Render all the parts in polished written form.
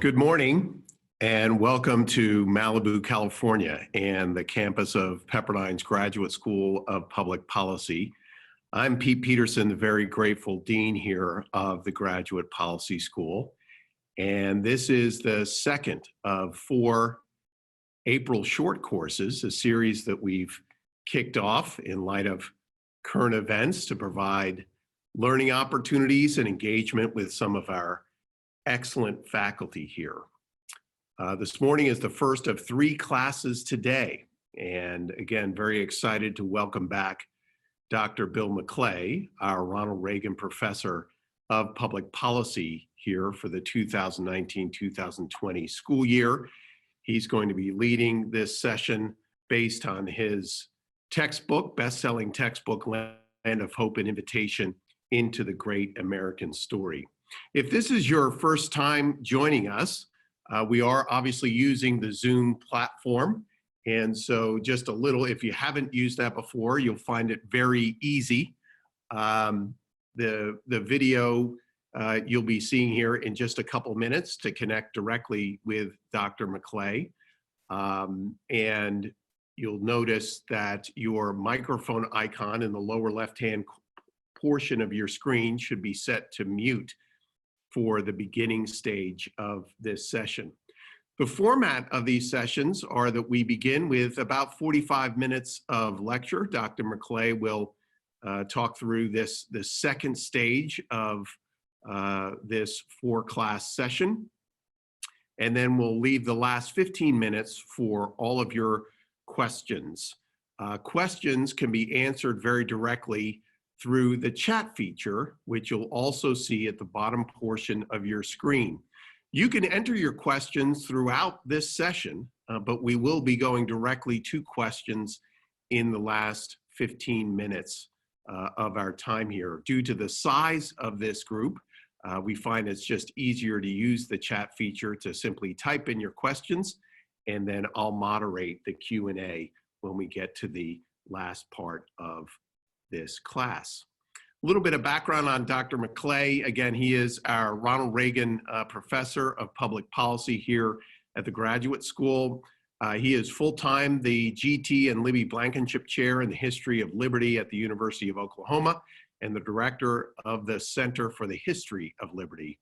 Good morning and welcome to Malibu, California and the campus of Pepperdine's Graduate School of Public Policy. I'm Pete Peterson, the very grateful dean here of the Graduate Policy School. And this is the second of 4 April short courses, a series that we've kicked off in light of current events to provide learning opportunities and engagement with some of our excellent faculty here. This morning is the first of 3 classes today. And again, very excited to welcome back Dr. Bill McClay, our Ronald Reagan Professor of Public Policy here for the 2019-2020 school year. He's going to be leading this session based on his textbook, best-selling textbook, Land of Hope and Invitation into the Great American Story. If this is your first time joining us, we are obviously using the Zoom platform. And so just a little, if you haven't used that before, you'll find it very easy. The video you'll be seeing here in just a couple minutes to connect directly with Dr. McClay. And you'll notice that your microphone icon in the lower left-hand portion of your screen should be set to mute for the beginning stage of this session. The format of these sessions are that we begin with about 45 minutes of lecture. Dr. McClay will talk through the second stage of this 4-class session. And then we'll leave the last 15 minutes for all of your questions. Questions can be answered very directly through the chat feature, which you'll also see at the bottom portion of your screen. You can enter your questions throughout this session, but we will be going directly to questions in the last 15 minutes of our time here. Due to the size of this group, we find it's just easier to use the chat feature to simply type in your questions, and then I'll moderate the Q&A when we get to the last part of this class. A little bit of background on Dr. McClay. Again, he is our Ronald Reagan Professor of Public Policy here at the Graduate School. He is full-time the GT and Libby Blankenship Chair in the History of Liberty at the University of Oklahoma and the Director of the Center for the History of Liberty.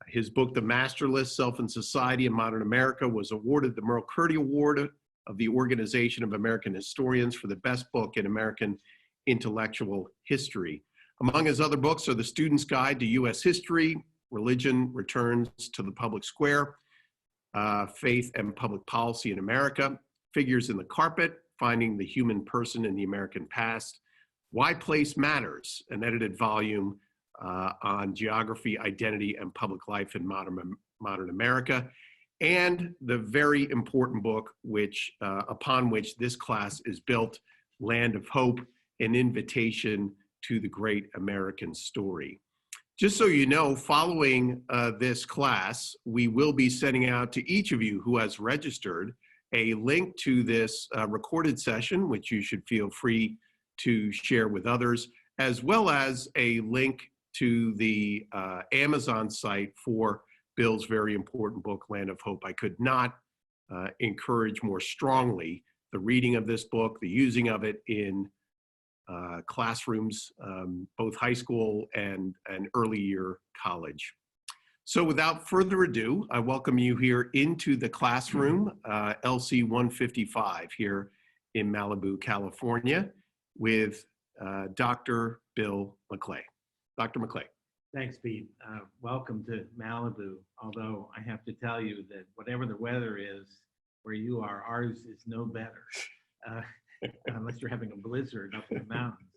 His book, The Master List, Self and Society in Modern America, was awarded the Merle Curdy Award of the Organization of American Historians for the best book in American intellectual history. Among his other books are The Student's Guide to U.S. History, Religion Returns to the Public Square, Faith and Public Policy in America, Figures in the Carpet, Finding the Human Person in the American Past, Why Place Matters, an edited volume on geography, identity, and public life in modern America, and the very important book upon which this class is built, Land of Hope, an Invitation to the Great American Story. Just so you know, following this class, we will be sending out to each of you who has registered a link to this recorded session, which you should feel free to share with others, as well as a link to the Amazon site for Bill's very important book, Land of Hope. I could not encourage more strongly the reading of this book, the using of it in classrooms, both high school and early year college. So without further ado, I welcome you here into the classroom, LC 155 here in Malibu, California, with Dr. Bill McClay. Dr. McClay. Thanks, Pete. Welcome to Malibu, although I have to tell you that whatever the weather is where you are, ours is no better. Unless you're having a blizzard up in the mountains.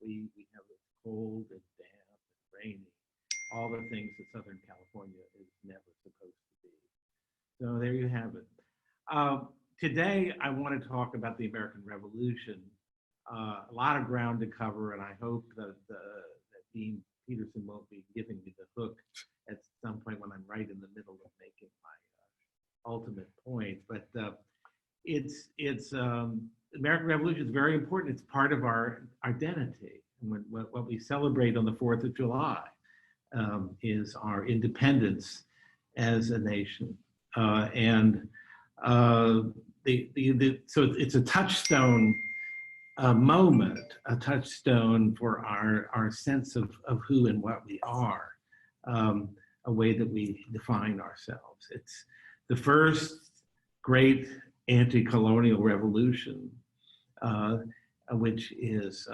We have it cold and damp and rainy, all the things that Southern California is never supposed to be. So there you have it. Today, I want to talk about the American Revolution. A lot of ground to cover, and I hope that Dean Peterson won't be giving me the hook at some point when I'm right in the middle of making my ultimate point. But the American Revolution is very important. It's part of our identity. And what we celebrate on the 4th of July is our independence as a nation. So it's a touchstone moment, a touchstone for our sense of who and what we are, a way that we define ourselves. It's the first great anti-colonial revolution, which is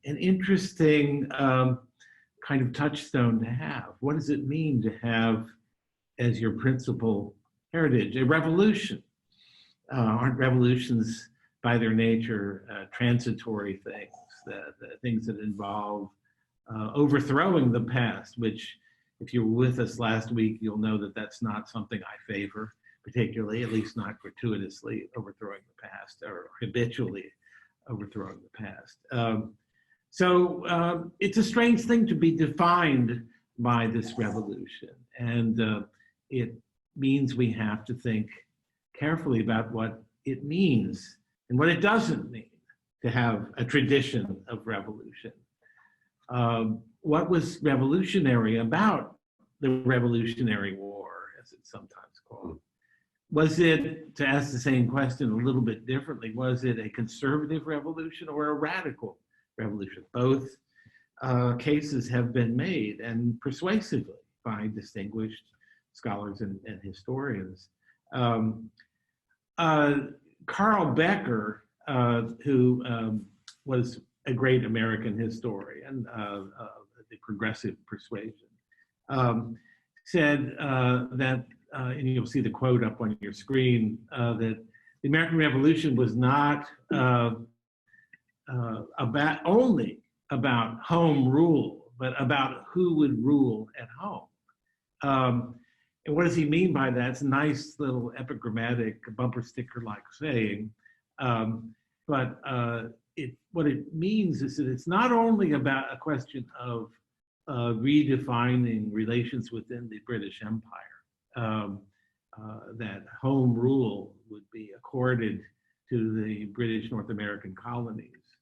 an interesting kind of touchstone to have. What does it mean to have as your principal heritage a revolution? Aren't revolutions by their nature transitory things, the things that involve overthrowing the past, which if you were with us last week, you'll know that that's not something I favor, particularly, at least not gratuitously overthrowing the past or habitually overthrowing the past. So it's a strange thing to be defined by this revolution. And it means we have to think carefully about what it means and what it doesn't mean to have a tradition of revolution. What was revolutionary about the Revolutionary War, as it's sometimes called? Was it, to ask the same question a little bit differently, was it a conservative revolution or a radical revolution? Both cases have been made, and persuasively, by distinguished scholars and historians. Carl Becker, who was a great American historian of the progressive persuasion, said that, and you'll see the quote up on your screen, that the American Revolution was not only about home rule, but about who would rule at home. And what does he mean by that? It's a nice little epigrammatic bumper sticker-like saying, but what it means is that it's not only about a question of redefining relations within the British Empire, that home rule would be accorded to the British North American colonies.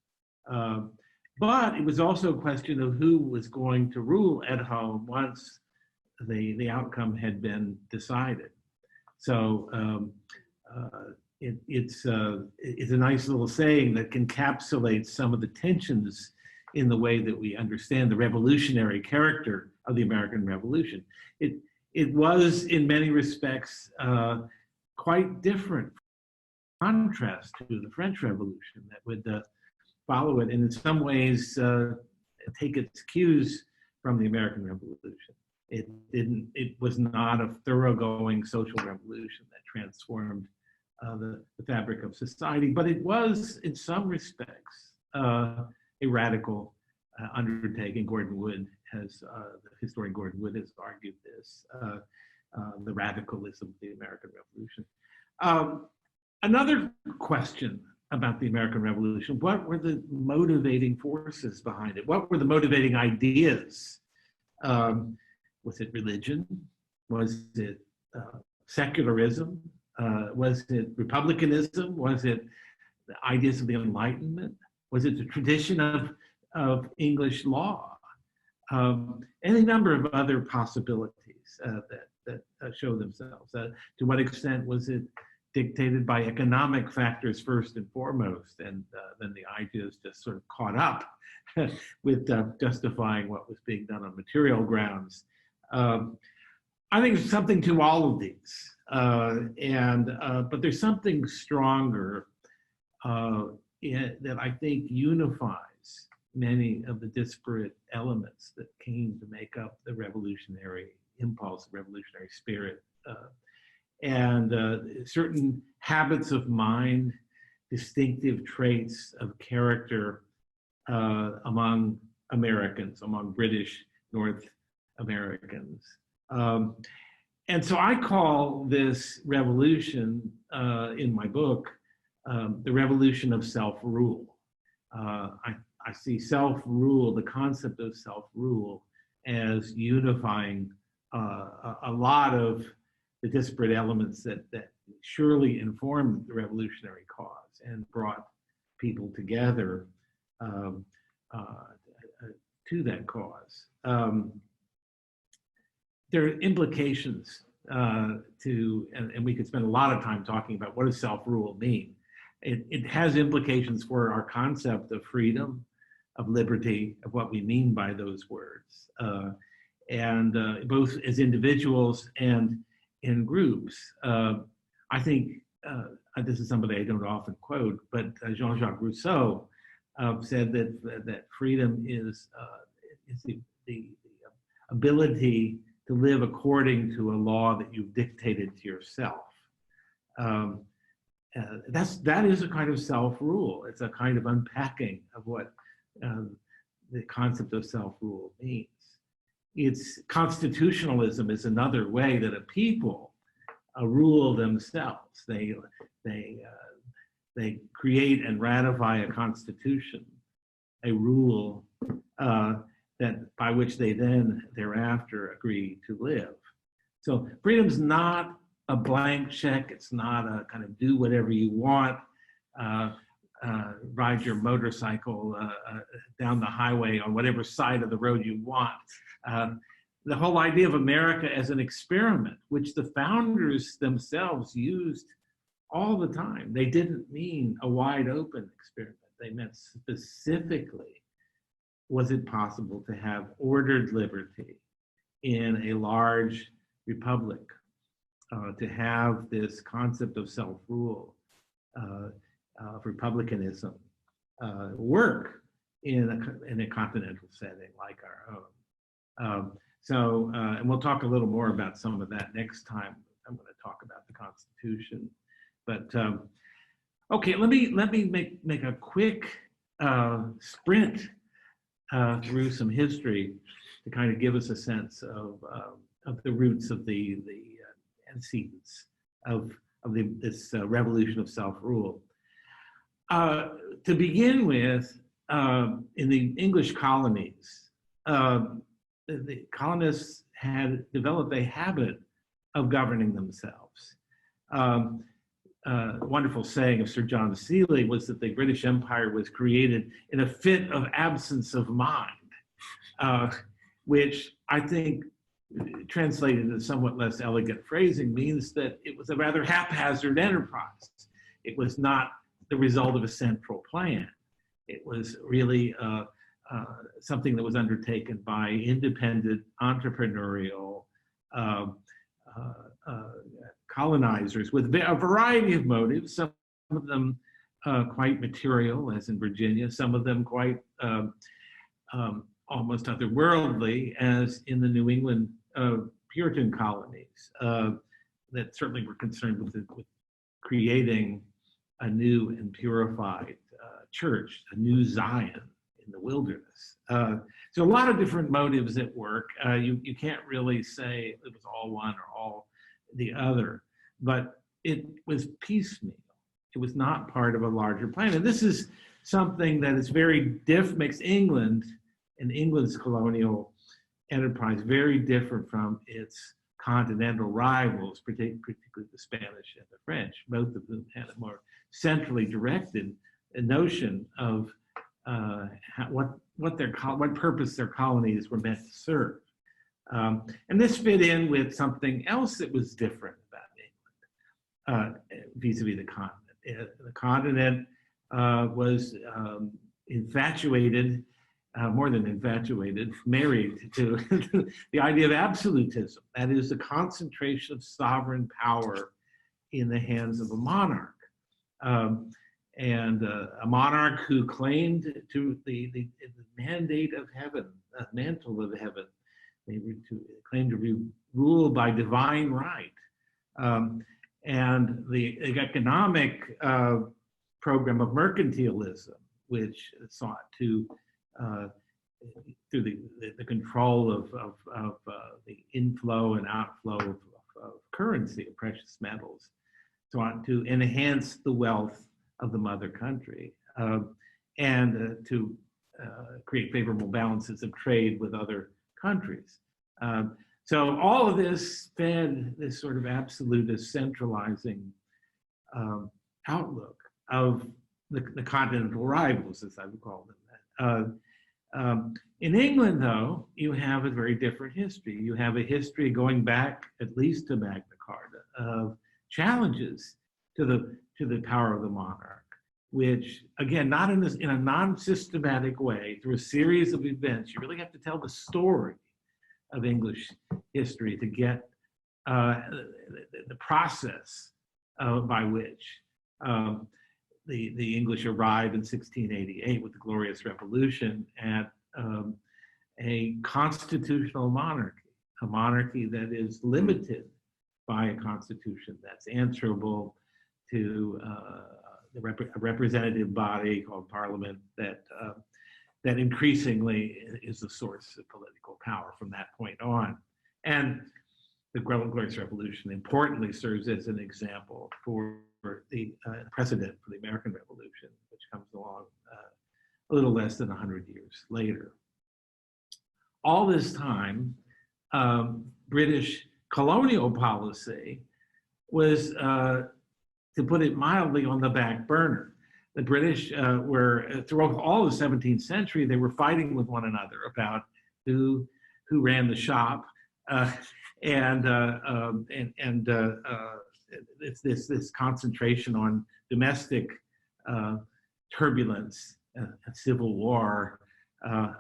But it was also a question of who was going to rule at home once the outcome had been decided. So it's a nice little saying that encapsulates some of the tensions in the way that we understand the revolutionary character of the American Revolution. It was, in many respects, quite different contrast to the French Revolution that would follow it, and in some ways take its cues from the American Revolution. It was not a thoroughgoing social revolution that transformed the fabric of society, but it was, in some respects, a radical undertaking. Gordon Wood has, the historian Gordon Wood has argued this, the radicalism of the American Revolution. Another question about the American Revolution: what were the motivating forces behind it? What were the motivating ideas? Was it religion? Was it secularism? Was it republicanism? Was it the ideas of the Enlightenment? Was it the tradition of English law? Any number of other possibilities that show themselves. To what extent was it dictated by economic factors first and foremost, and then the ideas just sort of caught up with justifying what was being done on material grounds? I think there's something to all of these, but there's something stronger that I think unifies many of the disparate elements that came to make up the revolutionary impulse, the revolutionary spirit, and certain habits of mind, distinctive traits of character among Americans, among British North Americans. And so I call this revolution in my book the revolution of self-rule. I see self-rule, the concept of self-rule, as unifying a lot of the disparate elements that surely informed the revolutionary cause and brought people together to that cause. There are implications and we could spend a lot of time talking about what does self-rule mean. It has implications for our concept of freedom, of liberty, of what we mean by those words, and both as individuals and in groups. I think this is somebody I don't often quote, but Jean-Jacques Rousseau said that freedom is the ability to live according to a law that you've dictated to yourself. That is a kind of self-rule. It's a kind of unpacking of what the concept of self-rule means. It's constitutionalism is another way that a people rule themselves. They create and ratify a constitution, a rule that by which they then thereafter agree to live. So freedom's not a blank check. It's not a kind of do whatever you want, ride your motorcycle down the highway on whatever side of the road you want. The whole idea of America as an experiment, which the founders themselves used all the time. They didn't mean a wide open experiment. They meant specifically, was it possible to have ordered liberty in a large republic, to have this concept of self-rule, of republicanism, work in a continental setting like our own. And we'll talk a little more about some of that next time. I'm going to talk about the Constitution. But okay, let me make a quick sprint through some history to kind of give us a sense of the roots of the antecedents of this revolution of self-rule. To begin with, in the English colonies, the colonists had developed a habit of governing themselves. Wonderful saying of Sir John Seeley was that the British Empire was created in a fit of absence of mind, which I think translated into somewhat less elegant phrasing means that it was a rather haphazard enterprise. It was not the result of a central plan. It was really something that was undertaken by independent entrepreneurial colonizers with a variety of motives, some of them quite material, as in Virginia, some of them quite almost otherworldly, as in the New England Puritan colonies, that certainly were concerned with creating a new and purified church, a new Zion in the wilderness. So a lot of different motives at work. You can't really say it was all one or all the other, but it was piecemeal. It was not part of a larger plan. And this is something that is very makes England and England's colonial enterprise very different from its continental rivals, particularly the Spanish and the French. Both of them had a more centrally directed notion of what purpose their colonies were meant to serve. And this fit in with something else that was different about England vis-a-vis the continent. The continent was infatuated, more than infatuated, married to the idea of absolutism. That is the concentration of sovereign power in the hands of a monarch. And a monarch who claimed to the mandate of heaven, the mantle of heaven. They were claimed to be ruled by divine right. And the economic program of mercantilism, which sought to, through the control of the inflow and outflow of currency, of precious metals, sought to enhance the wealth of the mother country and to create favorable balances of trade with other countries. So all of this fed this sort of absolutist centralizing outlook of the continental rivals, as I would call them. In England, though, you have a very different history. You have a history going back at least to Magna Carta of challenges to the power of the monarch, which, again, not in a non-systematic way, through a series of events. You really have to tell the story of English history to get the process by which the English arrived in 1688 with the Glorious Revolution at a constitutional monarchy, a monarchy that is limited by a constitution that's answerable to a representative body called Parliament that increasingly is the source of political power from that point on. And the Glorious Revolution importantly serves as an example for the precedent for the American Revolution, which comes along a little less than 100 years later. All this time, British colonial policy was, to put it mildly, on the back burner. The British were, throughout all the 17th century, they were fighting with one another about who ran the shop, and it's this concentration on domestic turbulence, a civil war,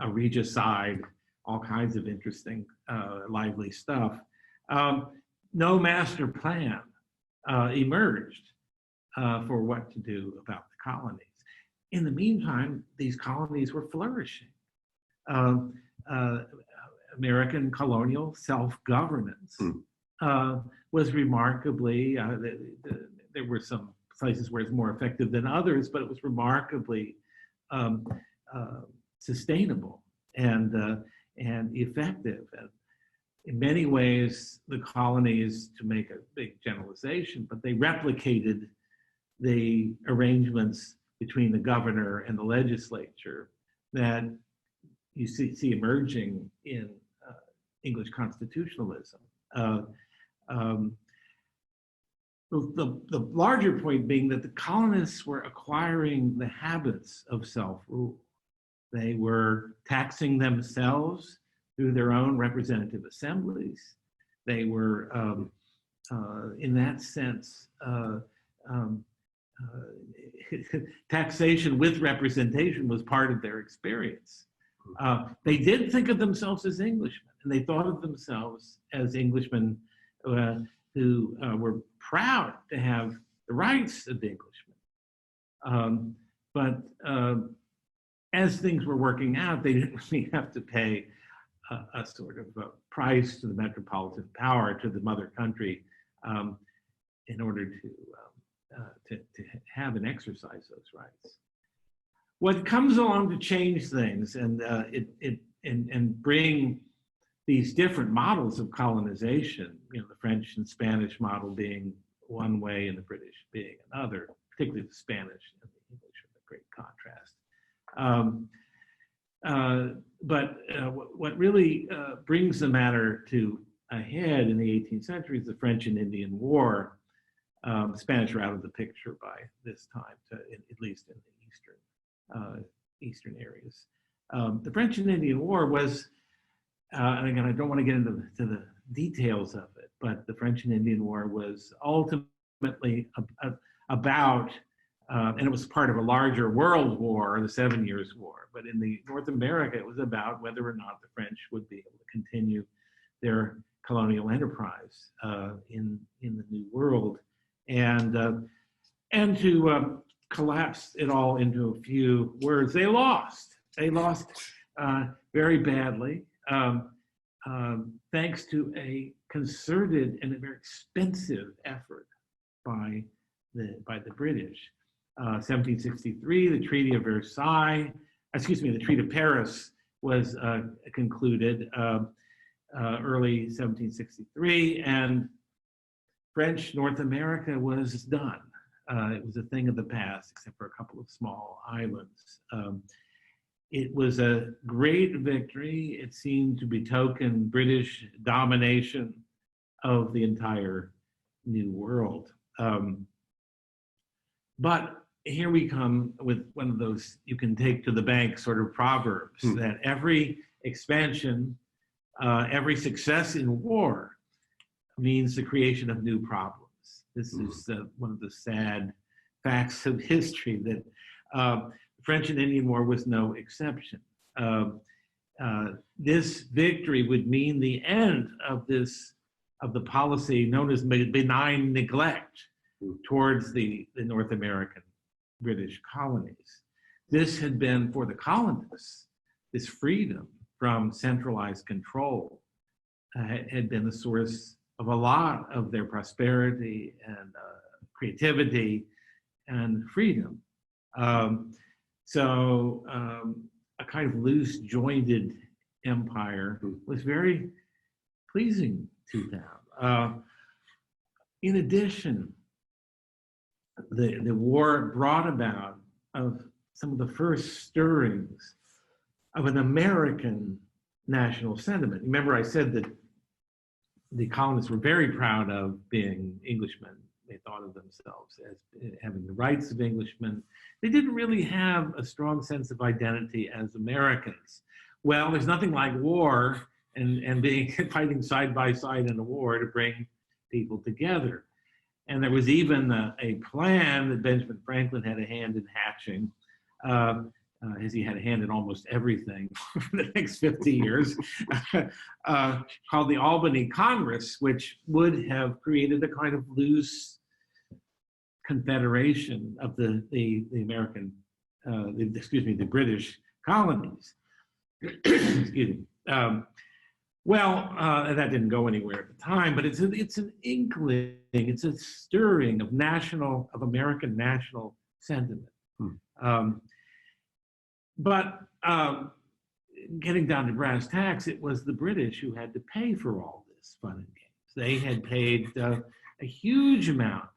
a regicide, all kinds of interesting, lively stuff. No master plan emerged for what to do about the colonies. In the meantime, these colonies were flourishing. American colonial self-governance was remarkably, there were some places where it's more effective than others, but it was remarkably sustainable and effective. And in many ways, the colonies, to make a big generalization, but they replicated the arrangements between the governor and the legislature that you see emerging in English constitutionalism. The larger point being that the colonists were acquiring the habits of self-rule. They were taxing themselves through their own representative assemblies. They were, in that sense, taxation with representation was part of their experience. They did think of themselves as Englishmen, and they thought of themselves as Englishmen who were proud to have the rights of Englishmen. But as things were working out, they didn't really have to pay a sort of a price to the metropolitan power, to the mother country, in order to have and exercise those rights. What comes along to change things and bring these different models of colonization, the French and Spanish model being one way and the British being another, particularly the Spanish and the English are a great contrast. But what really brings the matter to a head in the 18th century is the French and Indian War. The Spanish are out of the picture by this time, at least in the eastern areas. The French and Indian War was, and again, I don't want to get into the details of it, but the French and Indian War was ultimately about, and it was part of a larger world war, the 7 Years' War. But in the North America, it was about whether or not the French would be able to continue their colonial enterprise in the New World, and to collapse it all into a few words. They lost. They lost very badly, thanks to a concerted and a very expensive effort by the British. 1763, the Treaty of Versailles, the Treaty of Paris was concluded early 1763, and French North America was done. It was a thing of the past, except for a couple of small islands. It was a great victory. It seemed to betoken British domination of the entire New World. But here we come with one of those you can take to the bank sort of proverbs, that every expansion, every success in war means the creation of new problems. This is one of the sad facts of history, that the French and Indian War was no exception. This victory would mean the end of the policy known as benign neglect towards the North American British colonies. This had been, for the colonists, this freedom from centralized control had been the source of a lot of their prosperity and creativity and freedom. So a kind of loose jointed empire was very pleasing to them. In addition, the war brought about some of the first stirrings of an American national sentiment. Remember, I said that the colonists were very proud of being Englishmen. They thought of themselves as having the rights of Englishmen. They didn't really have a strong sense of identity as Americans. Well, there's nothing like war and fighting side by side in a war to bring people together. And there was even a plan that Benjamin Franklin had a hand in hatching, as he had a hand in almost everything for the next 50 years, called the Albany Congress, which would have created a kind of loose confederation of the American, the British colonies. Excuse me. That didn't go anywhere at the time, but it's an inkling, it's a stirring of American national sentiment. But getting down to brass tacks, it was the British who had to pay for all this fun and games. They had paid a huge amount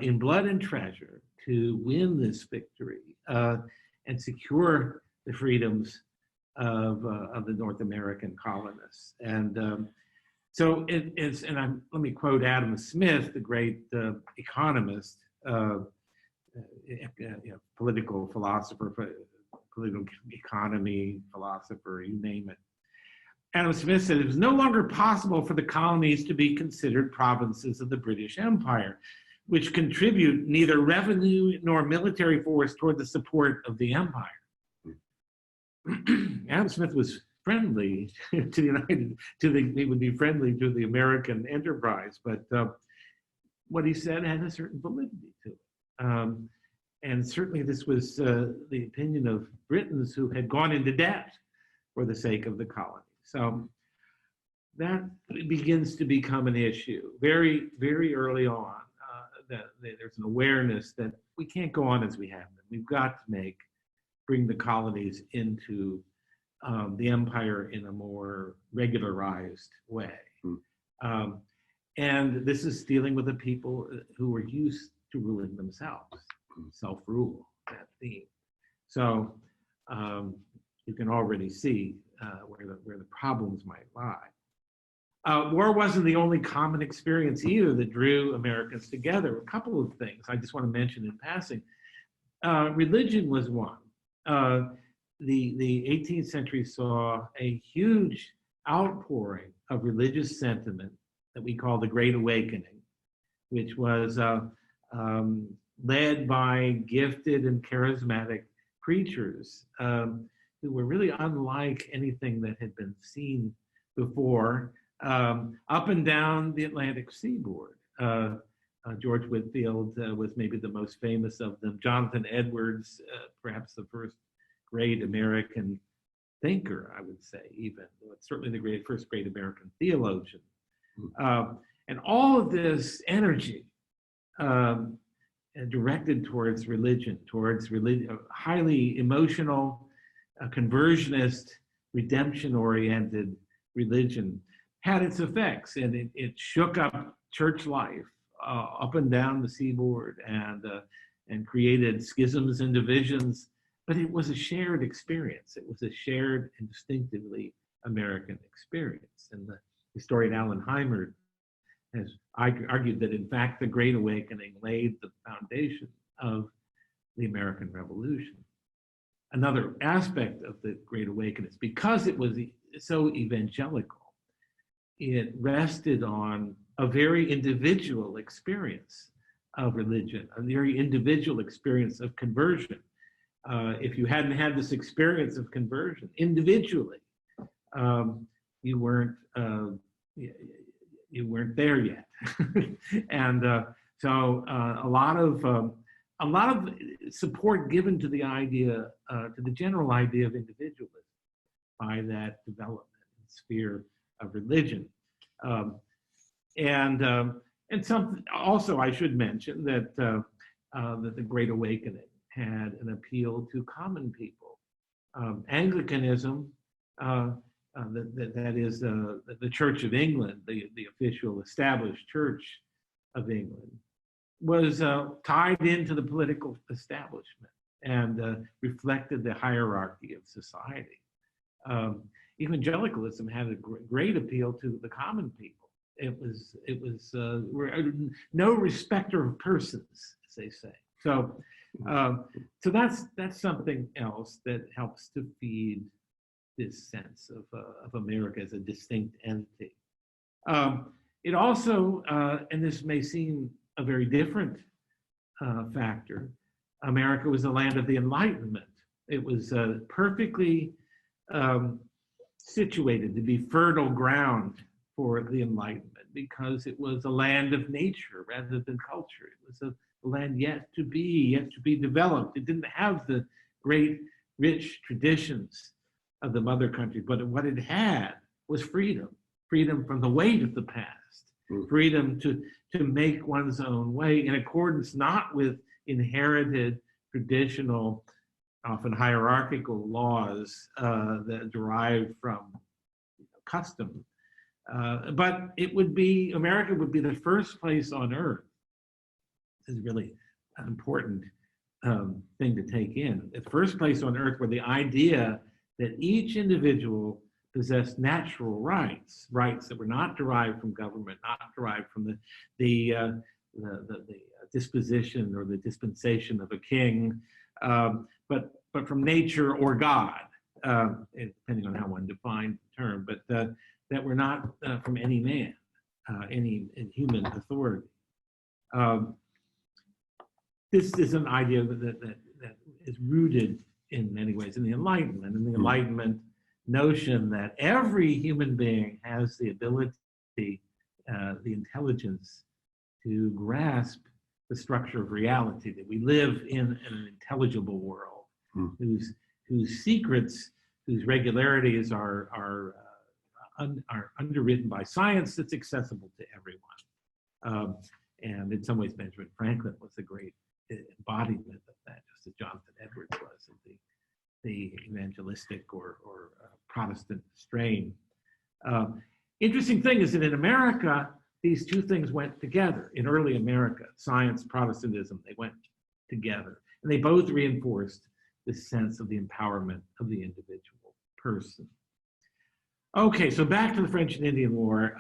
in blood and treasure to win this victory and secure the freedoms of the North American colonists. And so let me quote Adam Smith, the great economist, political philosopher, political economy philosopher, you name it. Adam Smith said, it was no longer possible for the colonies to be considered provinces of the British Empire, which contribute neither revenue nor military force toward the support of the empire. Adam Smith was friendly he would be friendly to the American enterprise, but what he said had a certain validity to it. And certainly this was the opinion of Britons who had gone into debt for the sake of the colony. So that begins to become an issue very, very early on. That there's an awareness that we can't go on as we have been. We've got to bring the colonies into the empire in a more regularized way. And this is dealing with the people who are used to ruling themselves, self-rule, that theme. So you can already see where the problems might lie. War wasn't the only common experience either that drew Americans together. A couple of things I just want to mention in passing. Religion was one. The 18th century saw a huge outpouring of religious sentiment that we call the Great Awakening, which was led by gifted and charismatic preachers who were really unlike anything that had been seen before. Up and down the Atlantic seaboard. George Whitefield was maybe the most famous of them. Jonathan Edwards, perhaps the first great American thinker, I would say, even. Certainly the first great American theologian. And all of this energy directed towards religion, highly emotional, conversionist, redemption-oriented religion, had its effects, and it shook up church life up and down the seaboard and created schisms and divisions. But it was a shared experience. It was a shared and distinctively American experience. And the historian Alan Heimert has argued that, in fact, the Great Awakening laid the foundation of the American Revolution. another aspect of the Great Awakening. Because it was so evangelical, it rested on a very individual experience of religion, a very individual experience of conversion. If you hadn't had this experience of conversion individually, you weren't there yet. And so a lot of support given to the idea, to the general idea of individualism by that development sphere of religion. And some, also I should mention that that the Great Awakening had an appeal to common people. Anglicanism, that is the Church of England, the official established Church of England, was tied into the political establishment and reflected the hierarchy of society. Evangelicalism had a great appeal to the common people. It was no respecter of persons, as they say. So that's something else that helps to feed this sense of America as a distinct entity. It also, and this may seem a very different factor, America was the land of the Enlightenment. It was perfectly situated to be fertile ground for the Enlightenment because it was a land of nature rather than culture. It was a land yet to be developed. It didn't have the great, rich traditions of the mother country, but what it had was freedom from the weight of the past, freedom to make one's own way in accordance not with inherited, traditional, often hierarchical laws that derive from custom. But America would be the first place on earth. This is really an important thing to take in. The first place on earth where the idea that each individual possessed natural rights that were not derived from government, not derived from the disposition or the dispensation of a king, but from nature or God, depending on how one defined the term, but that were not from any man, any human authority. This is an idea that is rooted in many ways in the Enlightenment, notion that every human being has the ability, the intelligence to grasp the structure of reality, that we live in an intelligible world whose secrets, whose regularities are underwritten by science that's accessible to everyone. And in some ways, Benjamin Franklin was a great embodiment of that, just as Jonathan Edwards was, of the evangelistic or Protestant strain. Interesting thing is that in America, these two things went together. In early America, science, Protestantism, they went together. And they both reinforced this sense of the empowerment of the individual person. Okay, so back to the French and Indian War.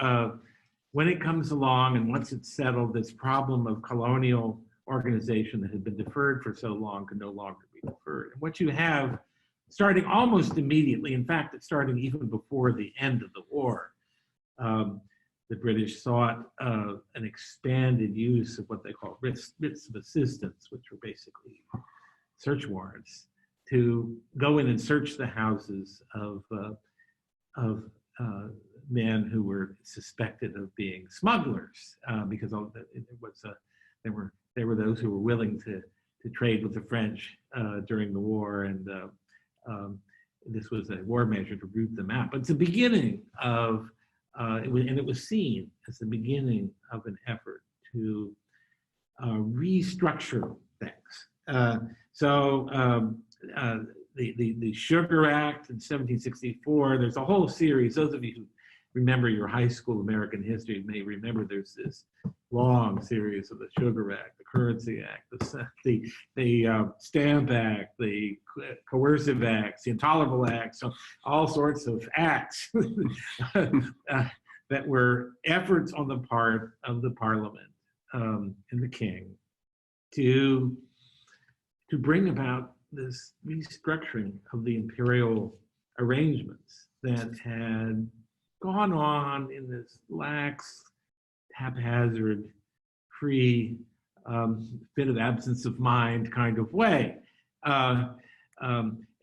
When it comes along and once it's settled, this problem of colonial organization that had been deferred for so long could no longer be deferred. And what you have, starting almost immediately, in fact, it's starting even before the end of the war, the British sought an expanded use of what they call writs of assistance, which were basically search warrants, to go in and search the houses of men who were suspected of being smugglers, because there were those who were willing to trade with the French during the war, and this was a war measure to root them out. But it's the beginning of, it was seen as the beginning of an effort to restructure things. The Sugar Act in 1764, there's a whole series. Those of you who remember your high school American history may remember there's this long series of the Sugar Act, the Currency Act, the Stamp Act, the Coercive Acts, the Intolerable Acts, so all sorts of acts that were efforts on the part of the Parliament and the King to bring about this restructuring of the imperial arrangements that had gone on in this lax, haphazard, free, fit of absence of mind kind of way.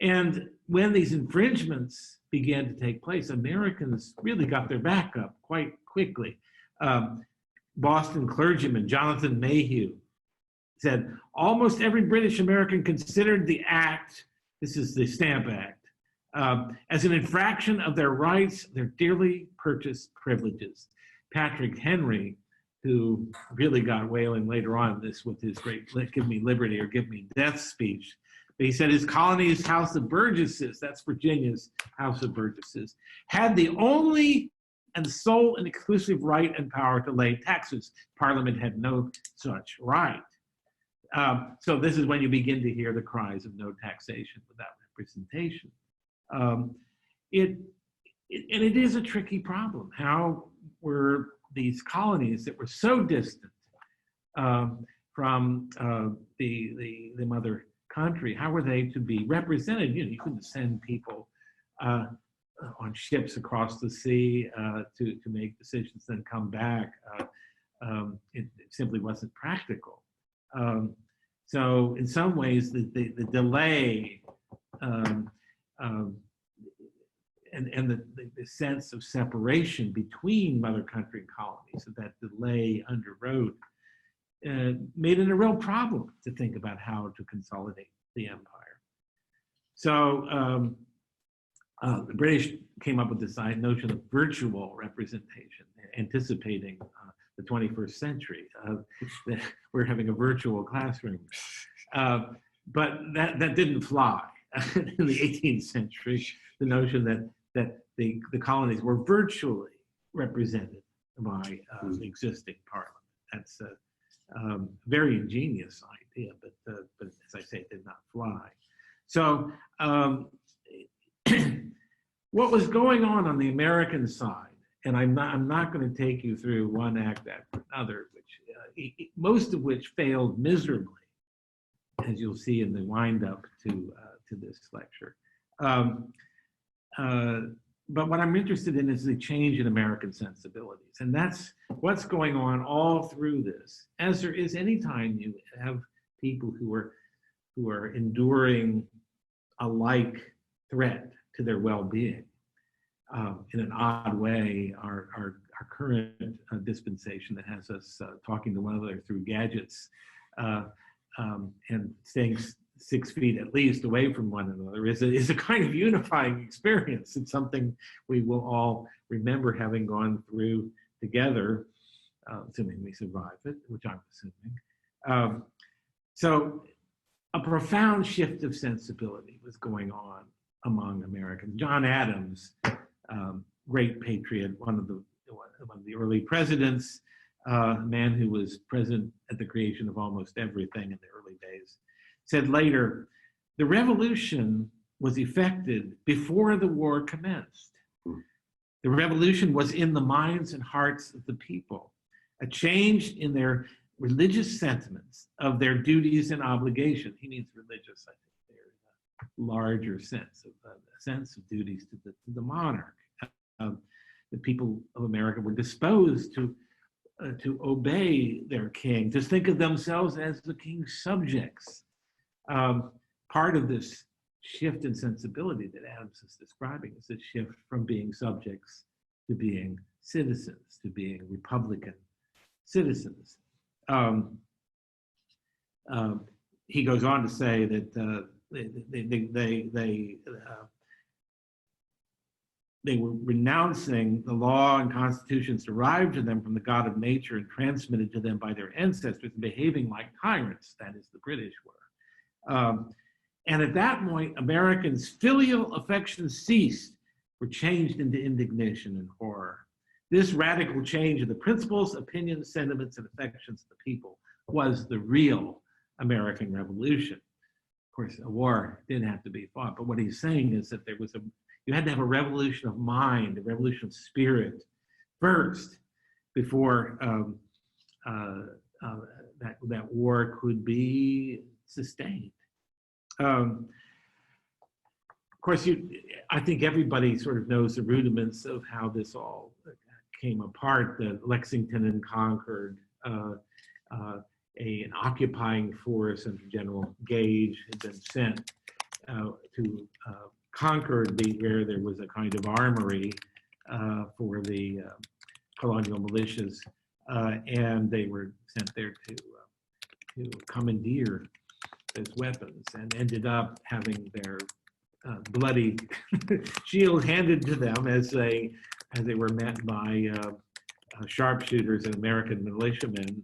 And when these infringements began to take place, Americans really got their back up quite quickly. Boston clergyman Jonathan Mayhew said, almost every British American considered the act, this is the Stamp Act, as an infraction of their rights, their dearly purchased privileges. Patrick Henry, who really got whaling later on this with his great give me liberty or give me death speech, but he said his colony's House of Burgesses, that's Virginia's House of Burgesses, had the only and sole and exclusive right and power to lay taxes. Parliament had no such right. So this is when you begin to hear the cries of no taxation without representation. It is a tricky problem. How were these colonies that were so distant from the mother country, how were they to be represented? You know, you couldn't send people on ships across the sea to make decisions, then come back. It simply wasn't practical. So in some ways, the delay and the sense of separation between mother country and colonies, so that delay underwrote, made it a real problem to think about how to consolidate the empire. So the British came up with this notion of virtual representation, anticipating the 21st century. We're having a virtual classroom. But that didn't fly in the 18th century. The notion that the colonies were virtually represented by the existing parliament. That's a very ingenious idea, but as I say, it did not fly. So what was going on the American side, and I'm not going to take you through one act after another, which most of which failed miserably, as you'll see in the wind-up to this lecture. But what I'm interested in is the change in American sensibilities, and that's what's going on all through this. As there is any time you have people who are enduring a like threat to their well-being. In an odd way, our current dispensation that has us talking to one another through gadgets and staying 6 feet at least away from one another is a kind of unifying experience. It's something we will all remember having gone through together, assuming we survive it, which I'm assuming. So a profound shift of sensibility was going on among Americans. John Adams, great patriot, one of the early presidents, a man who was present at the creation of almost everything in the early days, said later, the revolution was effected before the war commenced. The revolution was in the minds and hearts of the people, a change in their religious sentiments of their duties and obligation. He means religious, I think, there in a larger sense, of a sense of duties to the monarch. The people of America were disposed to obey their king, to think of themselves as the king's subjects. Part of this shift in sensibility that Adams is describing is a shift from being subjects to being citizens, to being Republican citizens. He goes on to say that they were renouncing the law and constitutions derived to them from the God of nature and transmitted to them by their ancestors, and behaving like tyrants, that is, the British were. And at that point, Americans' filial affections ceased, were changed into indignation and horror. This radical change of the principles, opinions, sentiments, and affections of the people was the real American Revolution. Of course, a war didn't have to be fought, but what he's saying is that you had to have a revolution of mind, a revolution of spirit first, before that war could be sustained. Of course, I think everybody sort of knows the rudiments of how this all came apart. That Lexington and Concord, an occupying force under General Gage had been sent to Concord, where there was a kind of armory for the colonial militias, and they were sent there to commandeer those weapons, and ended up having their bloody shield handed to them as they were met by sharpshooters and American militiamen,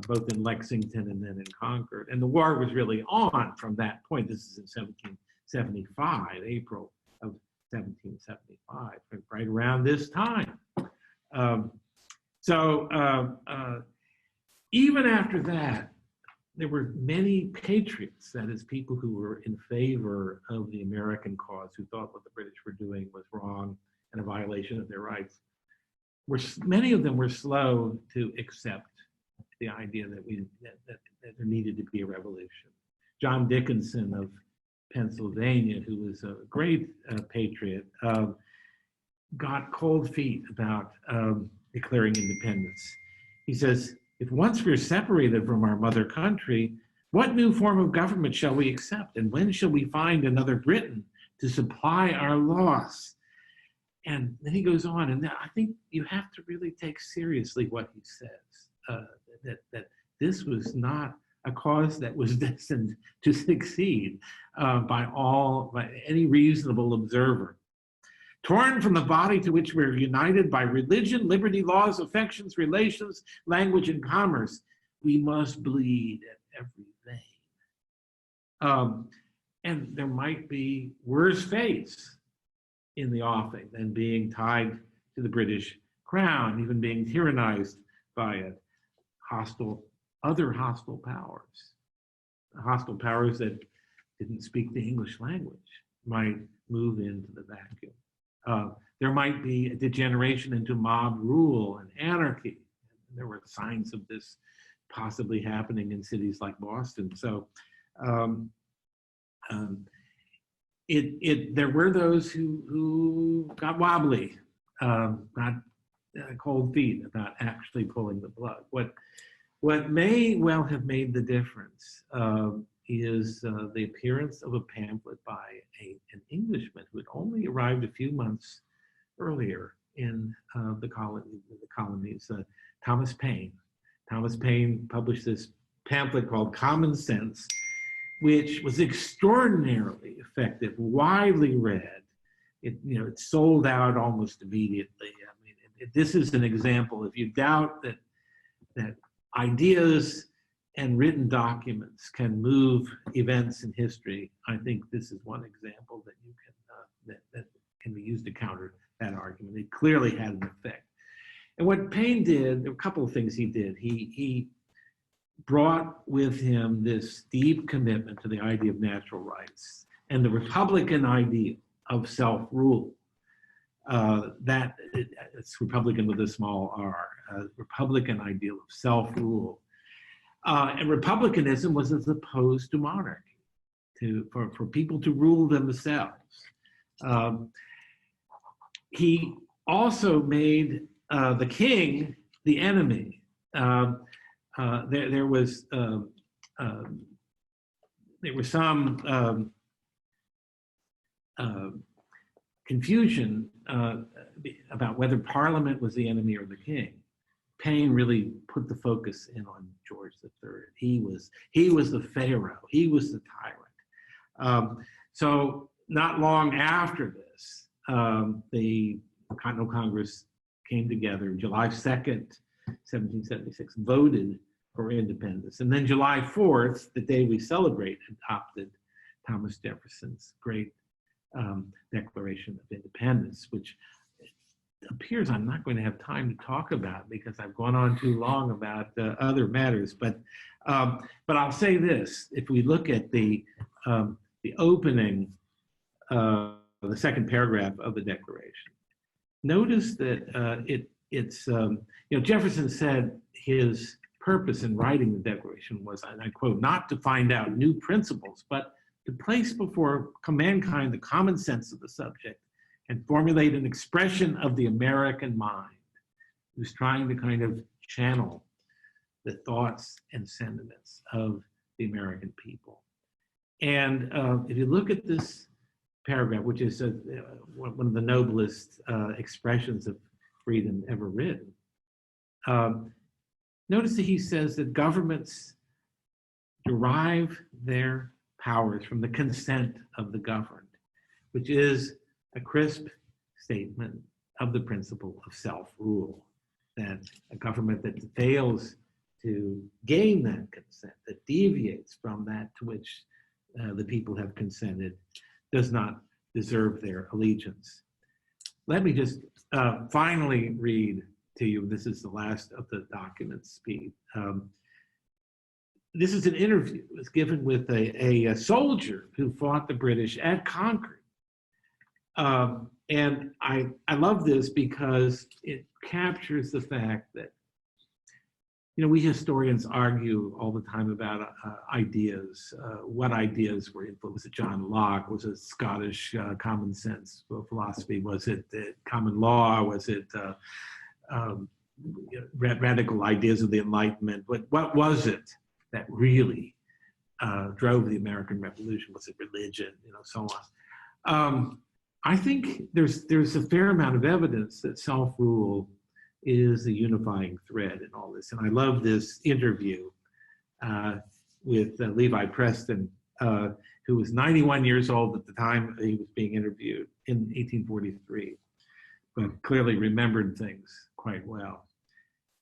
both in Lexington and then in Concord. And the war was really on from that point. This is in 1775, April of 1775, right around this time. Even after that, there were many patriots, that is, people who were in favor of the American cause, who thought what the British were doing was wrong and a violation of their rights. Many of them were slow to accept the idea that there needed to be a revolution. John Dickinson of Pennsylvania, who was a great patriot, got cold feet about declaring independence. He says, "If once we're separated from our mother country, what new form of government shall we accept? And when shall we find another Britain to supply our loss?" And then he goes on, and I think you have to really take seriously what he says, that this was not a cause that was destined to succeed by any reasonable observer. "Torn from the body to which we're united by religion, liberty, laws, affections, relations, language, and commerce, we must bleed at every vein." And there might be worse fates in the offing than being tied to the British crown, even being tyrannized by it. Other hostile powers that didn't speak the English language might move into the vacuum. There might be a degeneration into mob rule and anarchy. There were signs of this possibly happening in cities like Boston. So there were those who got wobbly, got cold feet about actually pulling the plug. What may well have made the difference is the appearance of a pamphlet by an Englishman who had only arrived a few months earlier in the colonies, Thomas Paine. Thomas Paine published this pamphlet called Common Sense, which was extraordinarily effective, widely read. It sold out almost immediately. I mean, this is an example. If you doubt that ideas and written documents can move events in history, I think this is one example that you can that can be used to counter that argument. It clearly had an effect. And what Paine did, there were a couple of things he did. He brought with him this deep commitment to the idea of natural rights and the Republican idea of self-rule. It's Republican with a small r, Republican ideal of self-rule. And republicanism was as opposed to monarchy, for people to rule themselves. He also made the king the enemy. There was some confusion about whether Parliament was the enemy or the king. Paine really put the focus in on George III. He was the Pharaoh. He was the tyrant. So not long after this, the Continental Congress came together. July 2nd, 1776, voted for independence. And then July 4th, the day we celebrate, adopted Thomas Jefferson's great Declaration of Independence, which appears I'm not going to have time to talk about because I've gone on too long about other matters. But I'll say this: if we look at the opening, the second paragraph of the Declaration, notice that Jefferson said his purpose in writing the Declaration was, and I quote, not to find out new principles, but to place before mankind the common sense of the subject and formulate an expression of the American mind. He was trying to kind of channel the thoughts and sentiments of the American people. And if you look at this paragraph, which is one of the noblest expressions of freedom ever written, notice that he says that governments derive their powers from the consent of the governed, which is a crisp statement of the principle of self-rule, that a government that fails to gain that consent, that deviates from that to which the people have consented, does not deserve their allegiance. Let me just finally read to you, this is the last of the documents, Speed. This is an interview. It was given with a soldier who fought the British at Concord. And I love this because it captures the fact that, you know, we historians argue all the time about ideas. What ideas were influenced? Was it John Locke? Was it Scottish common sense philosophy? Was it common law? Was it radical ideas of the Enlightenment? What was it that really drove the American Revolution? Was it religion? You know, so on. I think there's a fair amount of evidence that self-rule is the unifying thread in all this. And I love this interview with Levi Preston, who was 91 years old at the time he was being interviewed in 1843, but clearly remembered things quite well.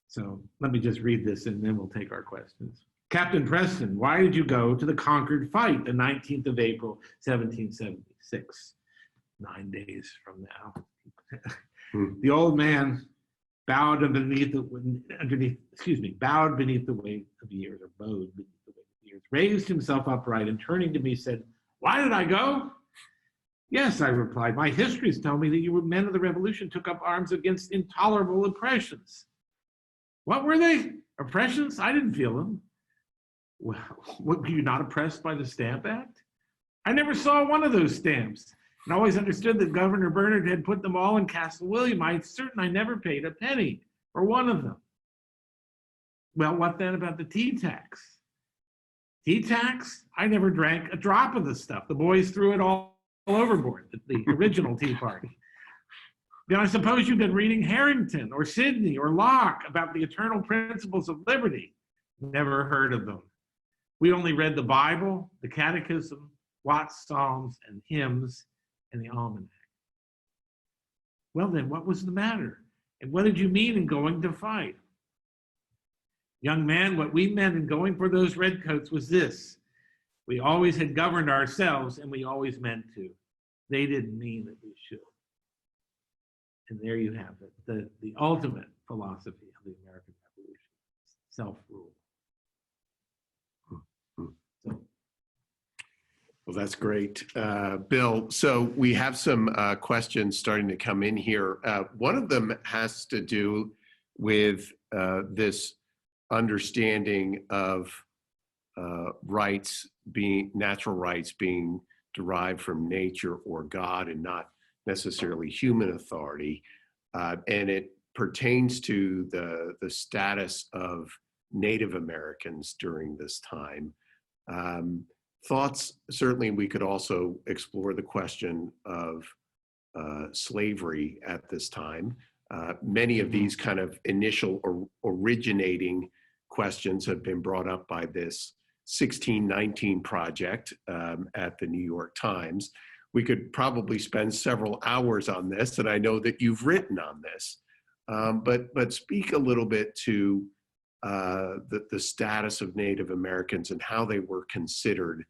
So let me just read this and then we'll take our questions. Captain Preston, why did you go to the Concord fight the 19th of April, 1776? 9 days from now. The old man bowed beneath the weight of years, or bowed beneath the weight of years, raised himself upright and turning to me said, "Why did I go?" "Yes," I replied, "my histories tell me that you were men of the Revolution took up arms against intolerable oppressions." "What were they? Oppressions? I didn't feel them." "Well, were you not oppressed by the Stamp Act?" "I never saw one of those stamps, and always understood that Governor Bernard had put them all in Castle William. I'm certain I never paid a penny for one of them." "Well, what then about the tea tax?" "Tea tax? I never drank a drop of the stuff. The boys threw it all overboard, the original Tea Party." "Then I suppose you've been reading Harrington or Sidney or Locke about the eternal principles of liberty." "Never heard of them. We only read the Bible, the Catechism, Watts' Psalms and hymns, and the Almanac." "Well then, what was the matter? And what did you mean in going to fight?" "Young man, what we meant in going for those redcoats was this. We always had governed ourselves and we always meant to. They didn't mean that we should." And there you have it, the ultimate philosophy of the American Revolution, self-rule. Well, that's great, Bill. So we have some questions starting to come in here. One of them has to do with this understanding of natural rights being derived from nature or God and not necessarily human authority. And it pertains to the status of Native Americans during this time. Thoughts, certainly we could also explore the question of slavery at this time. Many of these kind of initial or originating questions have been brought up by this 1619 project at the New York Times. We could probably spend several hours on this, and I know that you've written on this, but speak a little bit to the status of Native Americans and how they were considered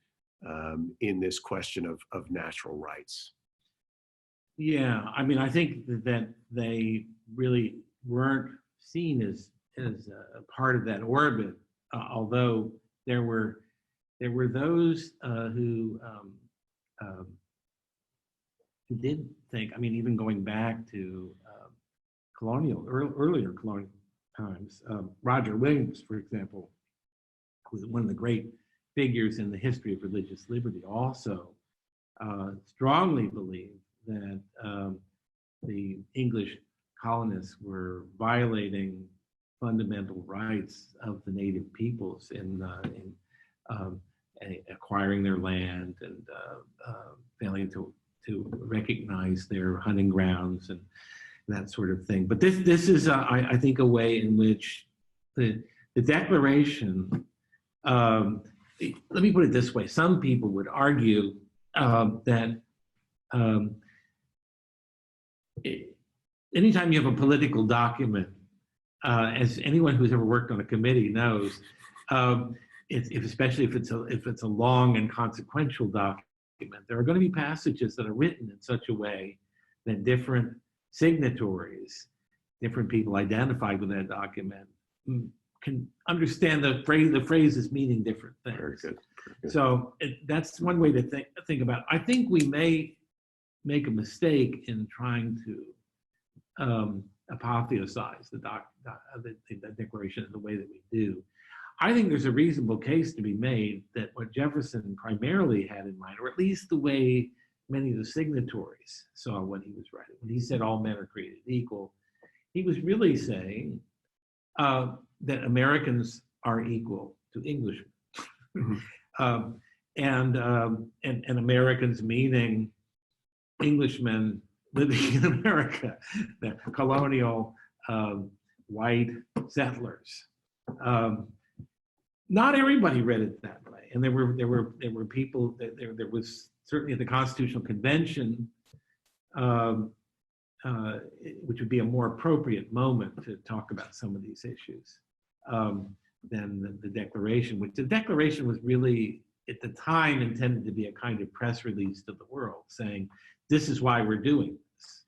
in this question of natural rights. Yeah, I mean, I think that they really weren't seen as a part of that orbit, although there were those who did think. I mean, even going back to Colonial, earlier Colonial times. Roger Williams, for example, who was one of the great figures in the history of religious liberty, also strongly believed that the English colonists were violating fundamental rights of the native peoples in acquiring their land and failing to recognize their hunting grounds and that sort of thing. But this is, I think, a way in which the Declaration, let me put it this way, some people would argue that anytime you have a political document, as anyone who's ever worked on a committee knows, especially if it's a long and consequential document, there are going to be passages that are written in such a way that different signatories, different people identified with that document, can understand the phrases meaning different things. Very good. Very good. So that's one way to think about it. I think we may make a mistake in trying to apotheosize the Declaration in the way that we do. I think there's a reasonable case to be made that what Jefferson primarily had in mind, or at least the way many of the signatories saw what he was writing, when he said all men are created equal, he was really saying that Americans are equal to Englishmen. And Americans meaning Englishmen living in America, the colonial white settlers. Not everybody read it that way, and there were people that there was certainly at the Constitutional Convention, which would be a more appropriate moment to talk about some of these issues than the Declaration, which the Declaration was really at the time intended to be a kind of press release to the world saying, this is why we're doing this.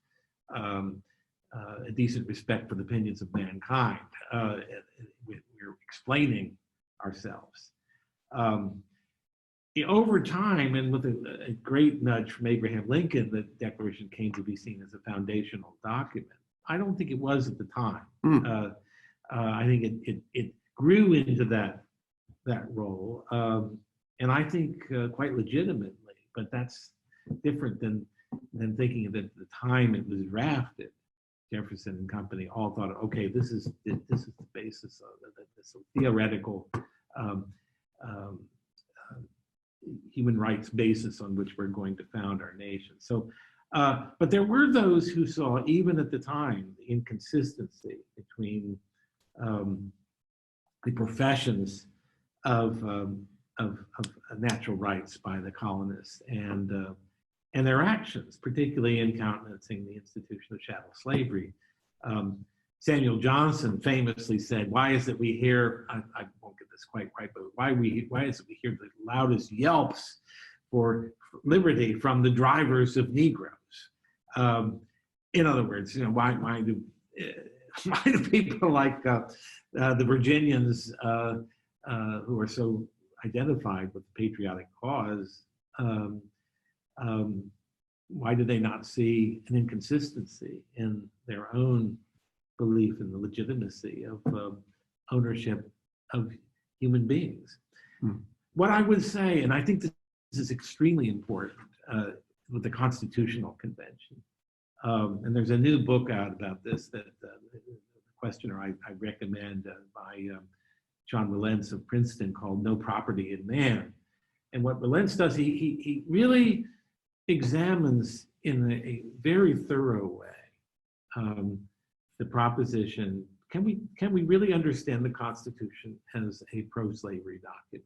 A decent respect for the opinions of mankind. We're explaining ourselves. Over time, and with a great nudge from Abraham Lincoln, the Declaration came to be seen as a foundational document. I don't think it was at the time. I think it grew into that role, and I think quite legitimately. But that's different than thinking that at the time it was drafted. Jefferson and company all thought, okay, this is the basis of this theoretical human rights basis on which we're going to found our nation. So, but there were those who saw, even at the time, the inconsistency between the professions of natural rights by the colonists and their actions, particularly in countenancing the institution of chattel slavery. Samuel Johnson famously said, why is it we hear, I won't get this quite right, but why is it we hear the loudest yelps for liberty from the drivers of Negroes? In other words, why do people like the Virginians who are so identified with the patriotic cause, why do they not see an inconsistency in their own belief in the legitimacy of ownership of human beings? What I would say, and I think this is extremely important with the Constitutional Convention, and there's a new book out about this that the questioner I recommend by John Wilentz of Princeton called No Property in Man. And what Wilentz does, he really examines in a very thorough way the proposition, can we really understand the Constitution as a pro-slavery document?